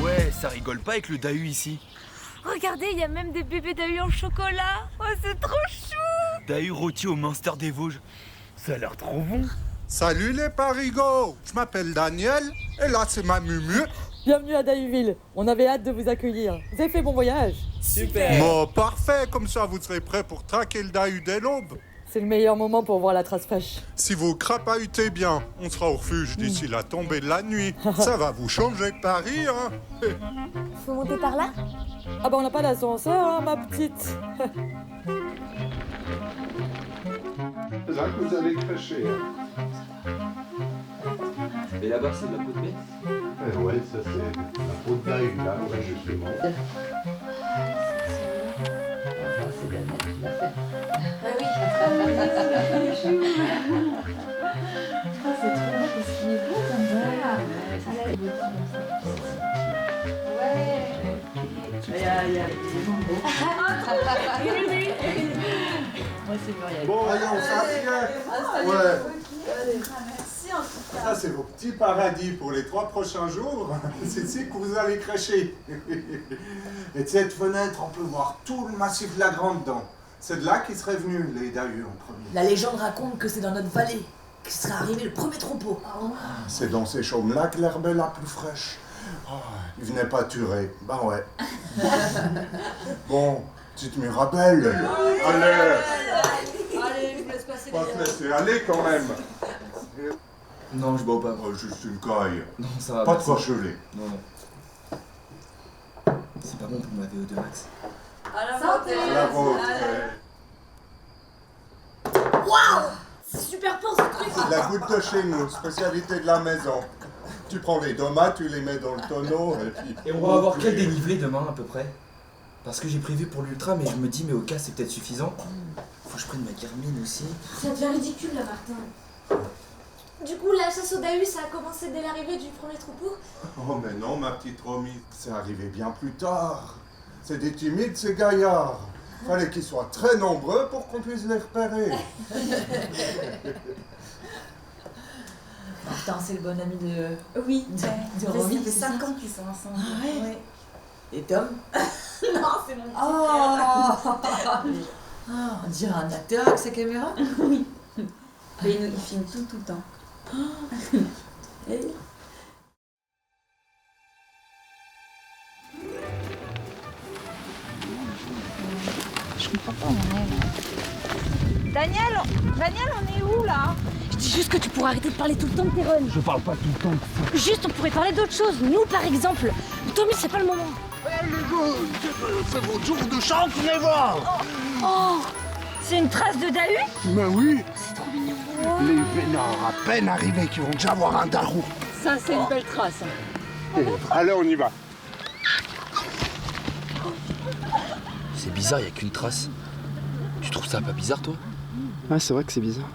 Ouais, ça rigole pas avec le Dahu ici. Regardez, il y a même des bébés Dahu en chocolat. Oh, c'est trop chou. Dahu rôti au Munster des Vosges. Ça a l'air trop bon. Salut les parigots, je m'appelle Daniel et là c'est ma Mumu. Bienvenue à Dahuville, on avait hâte de vous accueillir. Vous avez fait bon voyage? Super. Bon, parfait, comme ça vous serez prêts pour traquer le Dahu dès l'aube. C'est le meilleur moment pour voir la trace fraîche. Si vous crapahutez bien, on sera au refuge d'ici la tombée de la nuit. Ça va vous changer de Paris, hein. Faut monter par là? Ah bah on n'a pas d'ascenseur, hein, ma petite. C'est là que vous allez crêcher. Et là-bas, c'est de la peau de bête. Ouais, ça c'est la peau de Dahu, là, ouais, justement. Bon, allez, on s'assied. Ouais. Ça, c'est vos petits paradis pour les 3 prochains jours. C'est ici que vous allez crêcher. Et de cette fenêtre, on peut voir tout le massif de la Grande Dent. C'est de là qu'ils seraient venus, les Dahu, en premier. La légende raconte que c'est dans notre vallée que serait arrivé le premier troupeau. C'est dans ces chaumes-là que l'herbe est la plus fraîche. Oh, ils venaient pâturer. Ben ouais. Bon, petite Mirabelle. Allez. Allez, je vous laisse passer. Pas te laisser aller quand même. Non, je bois pas. Juste une caille. Non, ça va. Pas de merci. quoi geler. Non, non. C'est pas bon pour ma VO2 max. À la Santé. santé. La vôtre. Waouh, c'est super fort ce truc. C'est de la goutte de chez nous, spécialité de la maison. Tu prends les tomates, tu les mets dans le tonneau et puis... Et on va avoir quel dénivelé demain à peu près? Parce que j'ai prévu pour l'ultra, mais je me dis, mais au cas c'est peut-être suffisant. Faut que je prenne ma Garmin aussi. Ça devient ridicule là, Martin. Du coup, la chasse au Dahu, ça a commencé dès l'arrivée du premier troupeau? Oh mais non, ma petite Romy, c'est arrivé bien plus tard. C'est des timides, ces gaillards. Fallait qu'ils soient très nombreux pour qu'on puisse les repérer. Martin, c'est le bon ami de... Oui, de Romy, ça fait c'est 5 ça ans qu'ils sont ensemble. Ah ouais. Ouais. Et Tom? Non, c'est mon petit Oh, on dirait un acteur avec sa caméra. Mais il filme tout le temps. Et... Je comprends pas où on est là. Daniel, on est où là? Je dis juste que tu pourrais arrêter de parler tout le temps de tes runs. Je parle pas tout le temps. Juste, on pourrait parler d'autre chose. Nous, par exemple. Tommy, c'est pas le moment. C'est votre jour de chance, venez voir. Oh, c'est une trace de Dahu? Mais oui, C'est trop mignon. les vénards à peine arrivés qui vont déjà voir un darou. Ça, c'est une belle trace. Allez, on y va. C'est bizarre, y a qu'une trace. Tu trouves ça pas bizarre, toi? Ah, c'est vrai que c'est bizarre.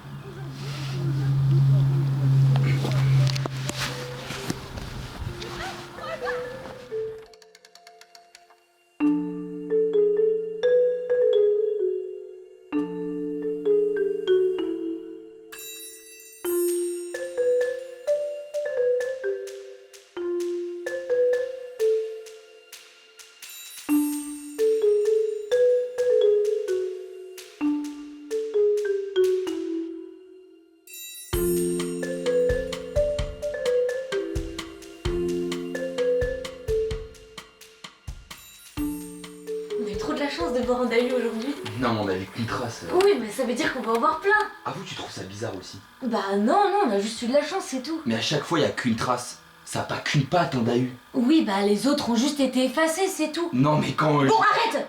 Non, mais on avait qu'une trace. Oui, mais ça veut dire qu'on va en voir plein. Ah, vous, tu trouves ça bizarre aussi? Bah non, on a juste eu de la chance, c'est tout. Mais à chaque fois, y a qu'une trace. Ça a pas qu'une patte, on a eu. Oui, bah les autres ont juste été effacés, c'est tout. Non, mais quand. Bon, arrête!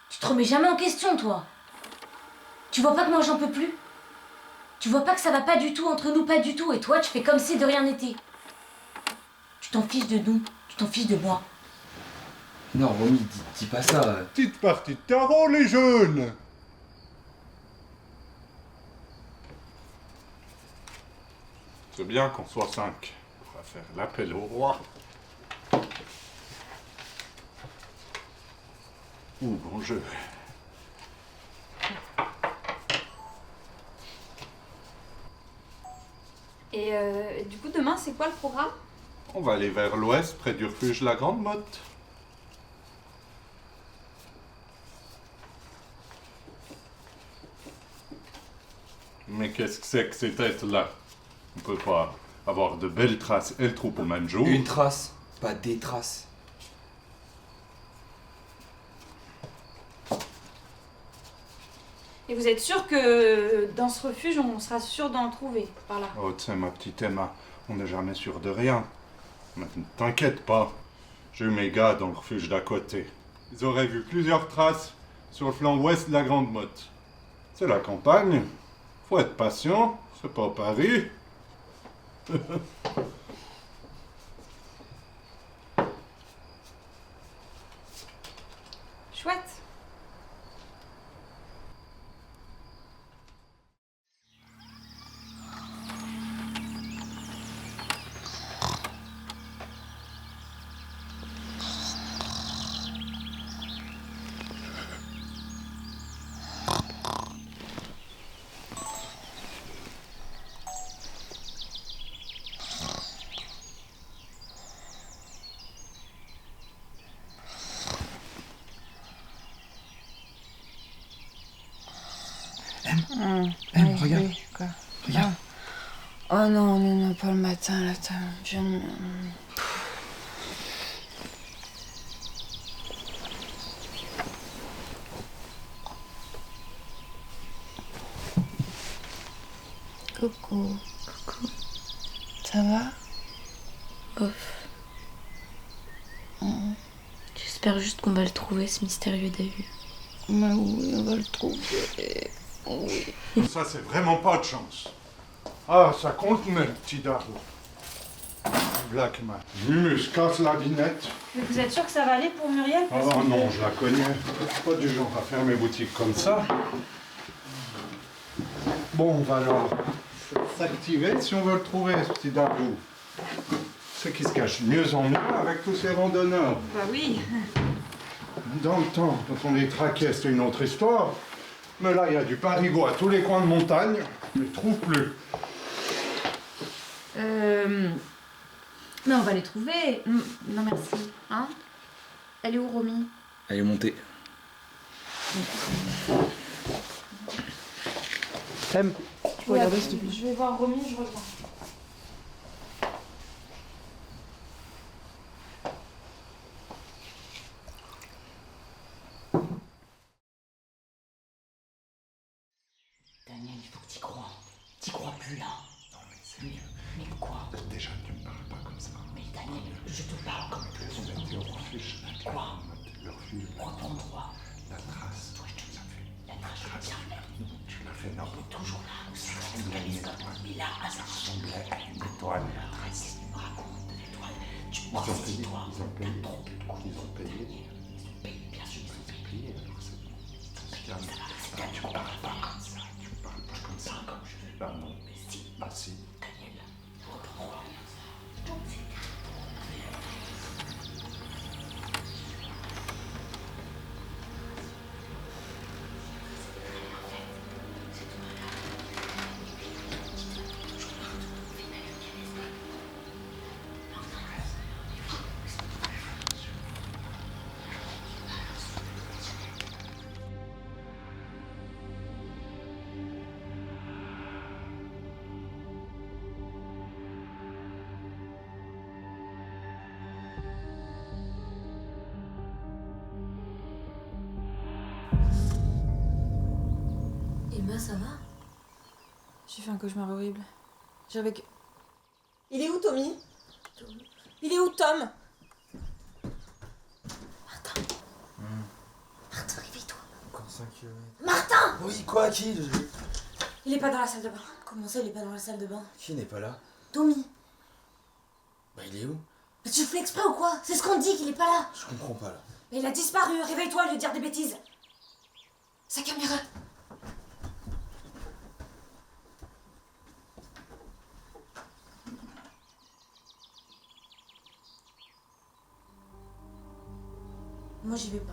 Tu te remets jamais en question, toi. Tu vois pas que moi j'en peux plus? Tu vois pas que ça va pas du tout entre nous, pas du tout, et toi tu fais comme si de rien n'était. Tu t'en fiches de nous, tu t'en fiches de moi. Non, Romy, dis pas ça. Petite partie de tarot, les jeunes. C'est bien qu'on soit 5. On va faire l'appel au roi. Ouh, bon jeu. Et du coup, demain, c'est quoi le programme? On va aller vers l'ouest, près du refuge La Grande Motte. Mais qu'est-ce que c'est que ces têtes-là? On peut pas avoir de belles traces et le troupe au même jour. Une trace, pas des traces. Et vous êtes sûr que dans ce refuge, on sera sûr d'en trouver par là? Oh, tu sais, ma petite Emma, on n'est jamais sûr de rien. Mais ne t'inquiète pas, j'ai eu mes gars dans le refuge d'à côté. Ils auraient vu plusieurs traces sur le flanc ouest de la Grande Motte. C'est la campagne, faut être patient, c'est pas Paris. Chouette. Regarde. Oui, quoi. Regarde. Oh non, non, pas le matin, là, je viens de... Coucou. Coucou. Ça va? Bof. J'espère juste qu'on va le trouver, ce mystérieux Dahu. Mais oui, on va le trouver. Oui. Ça, c'est vraiment pas de chance. Ah, ça contenait le petit Darou. Blackman. Mumus, casse la dinette. Mais vous êtes sûr que ça va aller pour Muriel? Oh non, je la connais. Pas du genre à faire mes boutiques comme ça. Bon, on va alors s'activer si on veut le trouver, ce petit Darou. C'est qui se cache mieux en mieux avec tous ces randonneurs. Bah oui. Dans le temps, quand on les traquait, c'était une autre histoire. Mais là, il y a du parigot à tous les coins de montagne. On ne les trouve plus. Mais on va les trouver. Non, merci. Hein? Elle est où, Romy? Elle est montée. Em, tu peux regarder s'il te plaît? Je vais voir Romy, je reviens. Daniel, il faut que t'y crois. T'y crois plus là. Non, mais sérieux. Mais quoi? Déjà, tu me parles pas comme ça. Mais Daniel, je te parle comme tout le monde. C'était au refuge. Quoi? Le refuge. Reprends droit. La trace. Toi, je te dis. La La trace, je trace. veux dire, Tu l'as fait, non. elle est toujours là. Ça ressemble. Mais là, ça ressemblait à une étoile. Qu'est-ce que tu me racontes de l'étoile? Tu Ils penses ont que c'est payé. toi? Ils ont payé. T'as trompé de coup. Ils ont payé. Ils ont payé, bien sûr, ils ont payé. Alors, c'est bon. Ça va, tu me parles pas comme ça. Tu me parles pas comme ça. Pas comme je veux. Bah non. Mais si. Bah si. Daniel, reprends droit. Emma, ça va? J'ai fait un cauchemar horrible. J'avais que... Il est où, Tommy? Il est où, Tom? Martin. Martin, réveille-toi. Encore 5 km. Martin! Oui, quoi? Qui? Il est pas dans la salle de bain. Comment ça, il est pas dans la salle de bain? Qui n'est pas là? Tommy. Bah, il est où? Mais tu le fais exprès ou quoi? C'est ce qu'on dit qu'il est pas là. Je comprends pas là. Mais il a disparu, réveille-toi, lui dire des bêtises. Sa caméra. Moi j'y vais pas.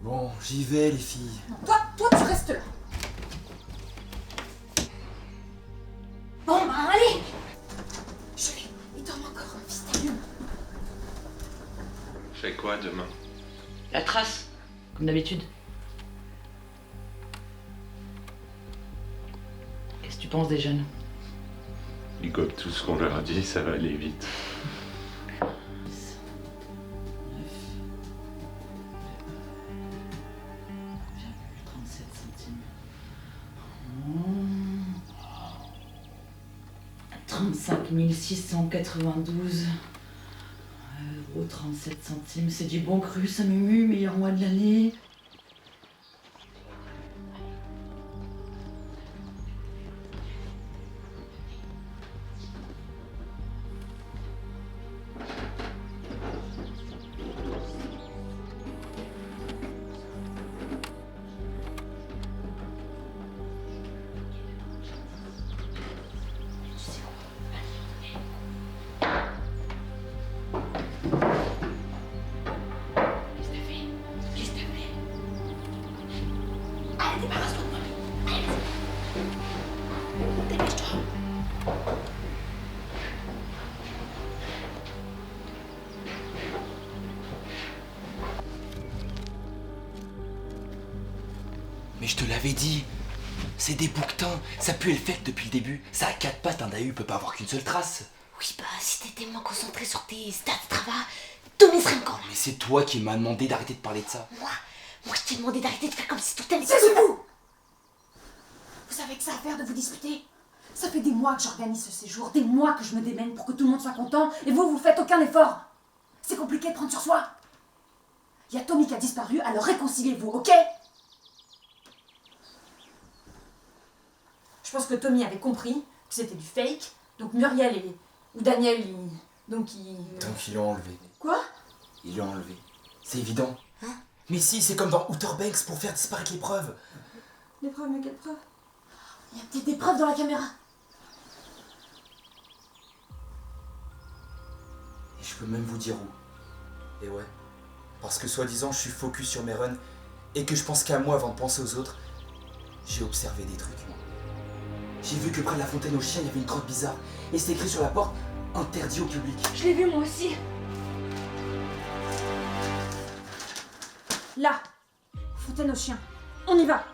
Bon, j'y vais, les filles. Toi, tu restes là. Bon, bah allez. Julie, il dorme encore, un fils d'allume. Fais quoi demain? La trace, comme d'habitude. Qu'est-ce que tu penses des jeunes? Ils gobent tout ce qu'on leur a dit, ça va aller vite. 37 centimes. 35 692 euros 37 centimes. C'est du bon cru, ça mumu, meilleur mois de l'année. Mais je te l'avais dit, c'est des bouquetins, ça pue le fake depuis le début. Ça a 4 pattes, un Dahu peut pas avoir qu'une seule trace. Oui, bah si t'étais moins concentré sur tes stats de travail, Tommy serait encore là. Mais c'est toi qui m'as demandé d'arrêter de parler de ça. Moi je t'ai demandé d'arrêter de faire comme si tout allait... Taisez-vous! Vous savez que ça à faire de vous disputer? Ça fait des mois que j'organise ce séjour, des mois que je me démène pour que tout le monde soit content, et vous faites aucun effort. C'est compliqué de prendre sur soi. Il y a Tommy qui a disparu, alors réconciliez-vous, ok? Je pense que Tommy avait compris que c'était du fake, donc Muriel ou Daniel, donc ils l'ont enlevé. Quoi? Ils l'ont enlevé. C'est évident. Hein? Mais si, c'est comme dans Outer Banks pour faire disparaître les preuves. Les preuves, mais quelles preuves? Il y a peut-être des preuves dans la caméra. Et je peux même vous dire où. Et ouais. Parce que soi-disant, je suis focus sur mes runs et que je pense qu'à moi avant de penser aux autres, j'ai observé des trucs, moi. J'ai vu que près de la fontaine aux chiens, il y avait une grotte bizarre. Et c'était écrit sur la porte, interdit au public. Je l'ai vu moi aussi. Là, fontaine aux chiens. On y va.